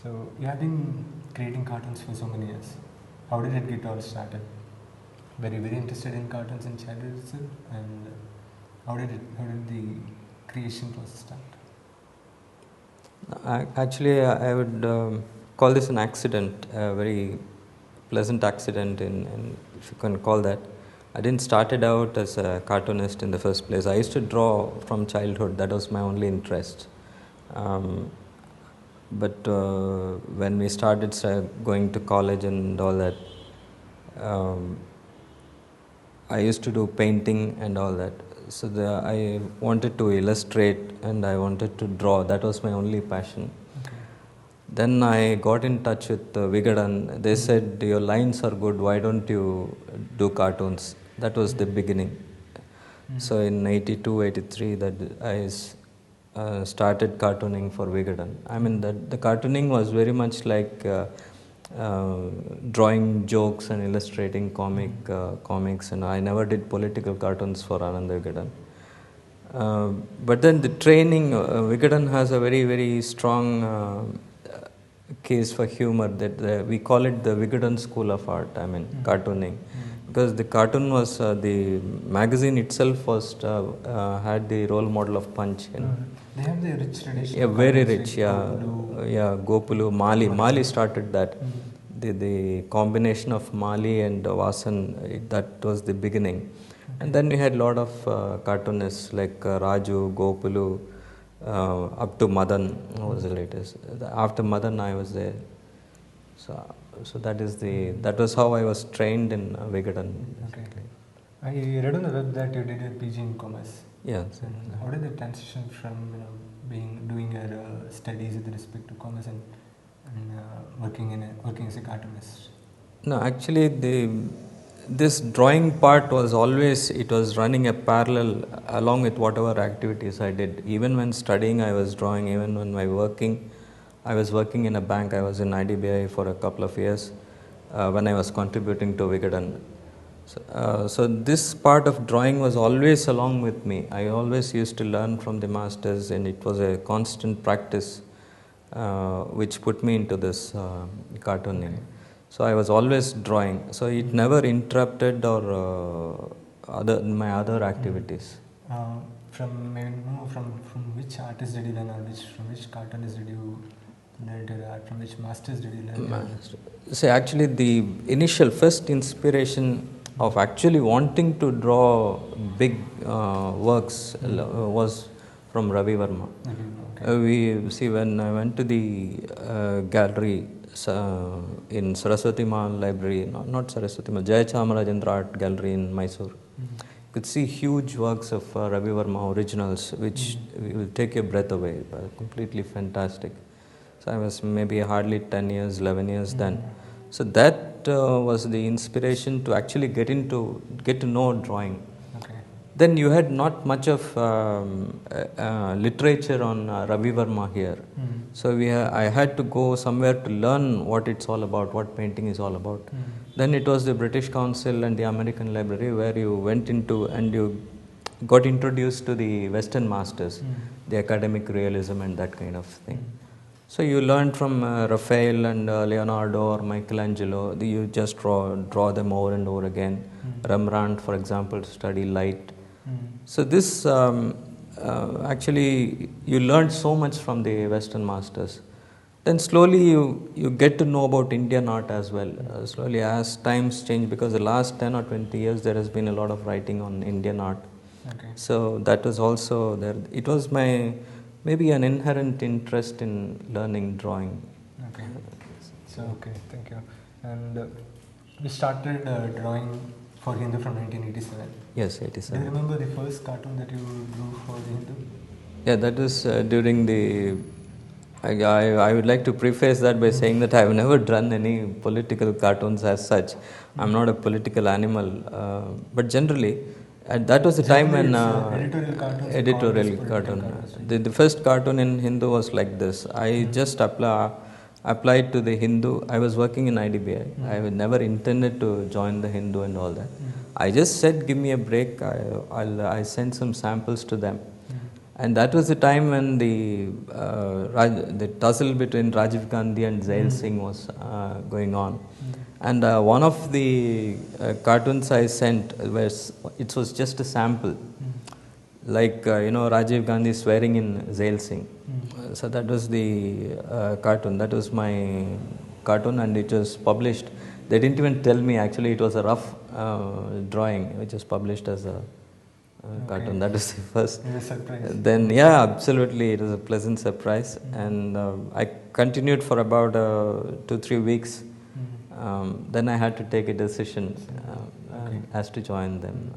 So you have been creating cartoons for so many years. How did it get all started? Were you very interested in cartoons in childhood itself? And how did the creation process start? Actually, I would call this an accident, a very pleasant accident, if you can call that. I didn't start it out as a cartoonist in the first place. I used to draw from childhood. That was my only interest. But when we started going to college and all that, um, I used to do painting and all that. So I wanted to illustrate and I wanted to draw. That was my only passion. Okay. Then I got in touch with Vigadan. They said, your lines are good, why don't you do cartoons? That was the beginning. So in 82, 83, that I started cartooning for Vigadan. I mean, the cartooning was very much like drawing jokes and illustrating comics, and I never did political cartoons for Anand Vigadan. But then the training, Vigadan has a very, very strong case for humor. That we call it the Vigadan School of Art. I mean, cartooning, because the cartoon was the magazine itself was had the role model of Punch. You know. They have the rich tradition. Yeah, very rich. Like Yeah, Gopulu, Mali started that. The combination of Mali and Vasan, that was the beginning. And then we had a lot of cartoonists like Raju, Gopulu, up to Madan was the latest. After Madan, I was there. So that was how I was trained in Vigadan. Okay. I read on the web that you did a PG in commerce. Yes. And how did the transition from doing your studies with respect to commerce and working as a cartoonist? No, actually, this drawing part was always, it was running a parallel along with whatever activities I did. Even when studying, I was drawing. Even when I was working in a bank. I was in IDBI for a couple of years when I was contributing to Vigadan. So this part of drawing was always along with me. I always used to learn from the masters, and it was a constant practice which put me into this cartooning. So I was always drawing. So it never interrupted or my other activities. From which artist did you learn, or from which cartoonist did you learn your art? From which masters did you learn? So actually, the initial first inspiration of actually wanting to draw big works was from Ravi Verma. We see, when I went to the gallery in Saraswati Mahal Library, not Saraswati Mahal, Jaya Chamarajendra Art Gallery in Mysore. You could see huge works of Ravi Verma originals, which will take your breath away. Completely fantastic. So I was maybe hardly 10 years, 11 years then. So that was the inspiration to actually get to know drawing. Okay. Then you had not much of literature on Ravi Verma here. So I had to go somewhere to learn what it's all about, what painting is all about. Then it was the British Council and the American Library where you went into and you got introduced to the Western masters, the academic realism and that kind of thing. So you learned from Raphael and Leonardo or Michelangelo. You just draw them over and over again. Rembrandt, for example, to study light. So this actually, you learned so much from the Western masters. Then slowly you get to know about Indian art as well. Slowly as times change, because the last 10 or 20 years there has been a lot of writing on Indian art. Okay. So that was also there. It was maybe an inherent interest in learning drawing. Okay. So, okay, thank you. And we started drawing for Hindu from 1987. Yes, Do 87. you remember the first cartoon that you drew for the Hindu? Yeah, that was during the... I would like to preface that by saying that I have never drawn any political cartoons as such. I'm not a political animal. But generally, that was the time when... editorial cartoon. The first cartoon in Hindu was like this. I just applied to the Hindu. I was working in IDBI. I never intended to join the Hindu and all that. I just said, give me a break. I sent some samples to them. And that was the time when the tussle between Rajiv Gandhi and Zail Singh was going on. And one of the cartoons I sent it was just a sample, like Rajiv Gandhi swearing in Zail Singh. So that was the cartoon. That was my cartoon, and it was published. They didn't even tell me. Actually, it was a rough drawing, which was published as a cartoon. That was the first. It was a surprise. Then, yeah, absolutely, it was a pleasant surprise, and I continued for about 2-3 weeks. Then I had to take a decision as to join them.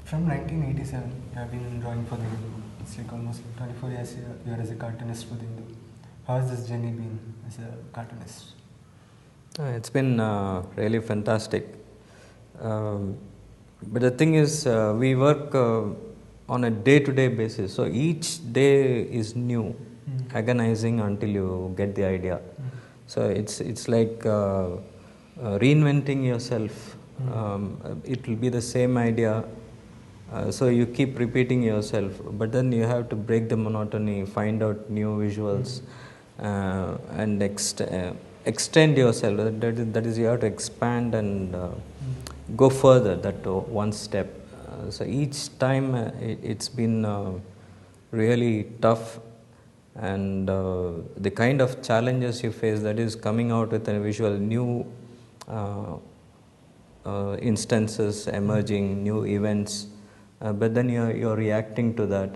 From 1987, you have been drawing for the Hindu. It's like almost 24 years you are as a cartoonist for the Hindu. How has this journey been as a cartoonist? It's been really fantastic. But the thing is, we work on a day-to-day basis. So each day is new, agonizing until you get the idea. So it's like reinventing yourself. It will be the same idea. So you keep repeating yourself, but then you have to break the monotony, find out new visuals, and extend yourself. That is, you have to expand and go further. That one step. So each time it's been really tough, and the kind of challenges you face, that is coming out with a visual, new instances emerging, new events. But then you're reacting to that,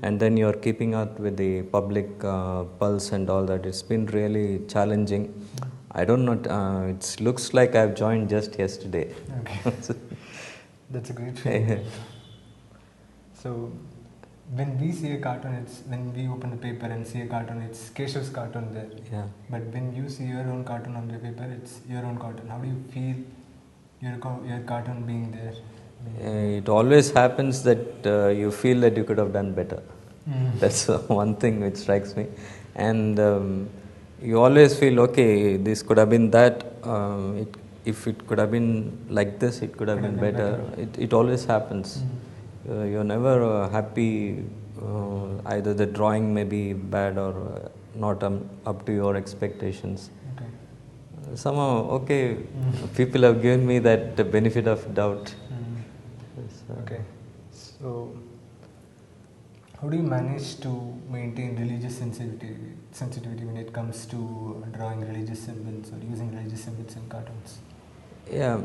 and then you're keeping up with the public pulse and all that. It's been really challenging. I don't know. It looks like I've joined just yesterday. Okay. That's a great feeling. So, when we see a cartoon, when we open the paper and see a cartoon, it's Keshav's cartoon there. Yeah. But when you see your own cartoon on the paper, it's your own cartoon. How do you feel your cartoon being there? It always happens that you feel that you could have done better. That's one thing which strikes me. And you always feel, okay, this could have been that. If it could have been like this, it could have been better. It always happens. You're never happy. Either the drawing may be bad or not up to your expectations. Somehow, okay, people have given me that the benefit of doubt. Okay, so how do you manage to maintain religious sensitivity when it comes to drawing religious symbols or using religious symbols in cartoons? Yeah,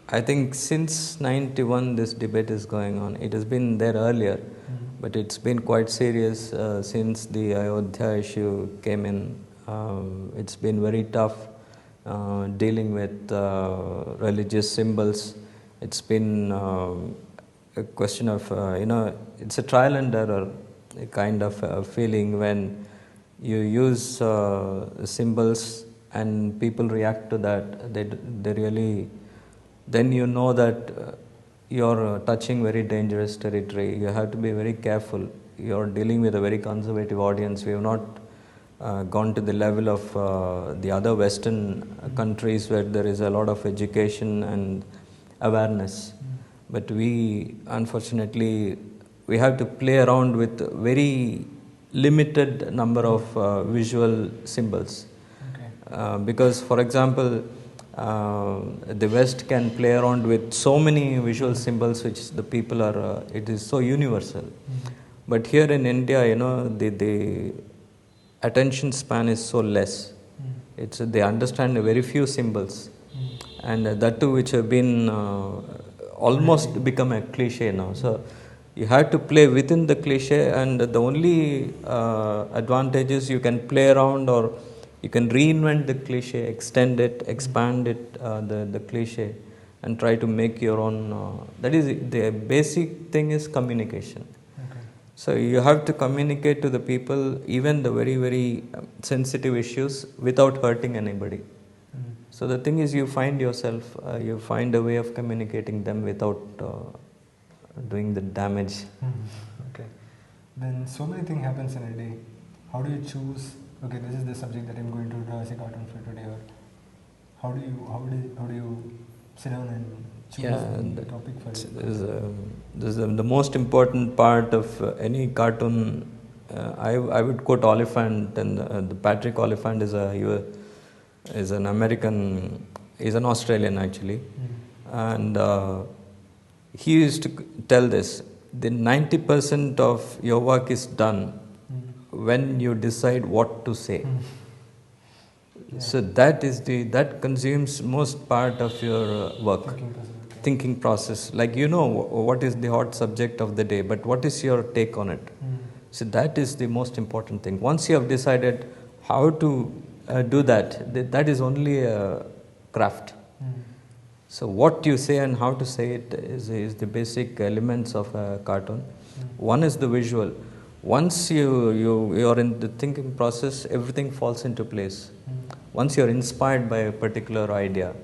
I think since 91 this debate is going on. It has been there earlier, but it's been quite serious since the Ayodhya issue came in. It's been very tough dealing with religious symbols. It's been a question of, it's a trial and error, a kind of feeling when you use symbols and people react to that. They really, then you know that you're touching very dangerous territory. You have to be very careful. You're dealing with a very conservative audience. We have not gone to the level of the other Western countries where there is a lot of education and awareness. But we, unfortunately, we have to play around with very limited number of visual symbols. Because, for example, the West can play around with so many visual symbols which the people are, it is so universal. But here in India, the attention span is so less. They understand very few symbols, and that too which have been almost become a cliche now. So you have to play within the cliche, and the only advantage is you can play around, or you can reinvent the cliche, extend it, expand it, the cliche, and try to make your own. That is the basic thing is communication. So you have to communicate to the people, even the very, very sensitive issues, without hurting anybody. So the thing is, you find yourself, you find a way of communicating them without doing the damage. Okay. Then so many things happens in a day. How do you choose? Okay, this is the subject that I'm going to draw as a cartoon for today. Or how do you sit down and choose any topic for it. This is the most important part of any cartoon. I would quote Oliphant, and the Patrick Oliphant is an American, is an Australian actually, and he used to tell this: the 90% of your work is done when you decide what to say. So that consumes most part of your work, thinking process. Like, you know what is the hot subject of the day, but what is your take on it? So that is the most important thing. Once you have decided how to do that, that is only a craft. So what you say and how to say it is the basic elements of a cartoon. One is the visual. Once you are in the thinking process, everything falls into place. Once you are inspired by a particular idea,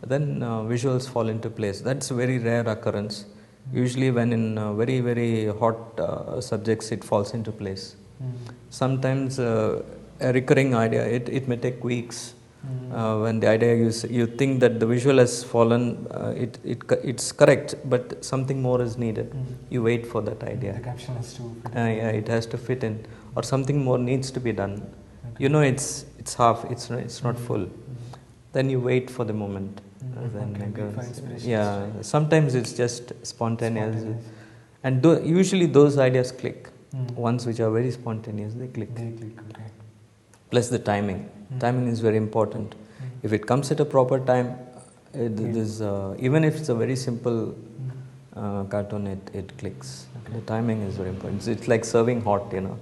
then visuals fall into place. That's a very rare occurrence. Usually when in very, very hot subjects, it falls into place. Sometimes a recurring idea, it may take weeks. When the idea you think that the visual has fallen, it's correct, but something more is needed. You wait for that idea. The caption has to fit in. Yeah, it has to fit in, or something more needs to be done. You know, it's half, it's not full. Then you wait for the moment. Then Wait for inspiration. yeah, sometimes it's just spontaneous. And usually those ideas click. Ones which are very spontaneous, they click. They click, okay. Plus the timing. Timing is very important. If it comes at a proper time, even if it's a very simple cartoon, it clicks. The timing is very important. It's like serving hot, you know.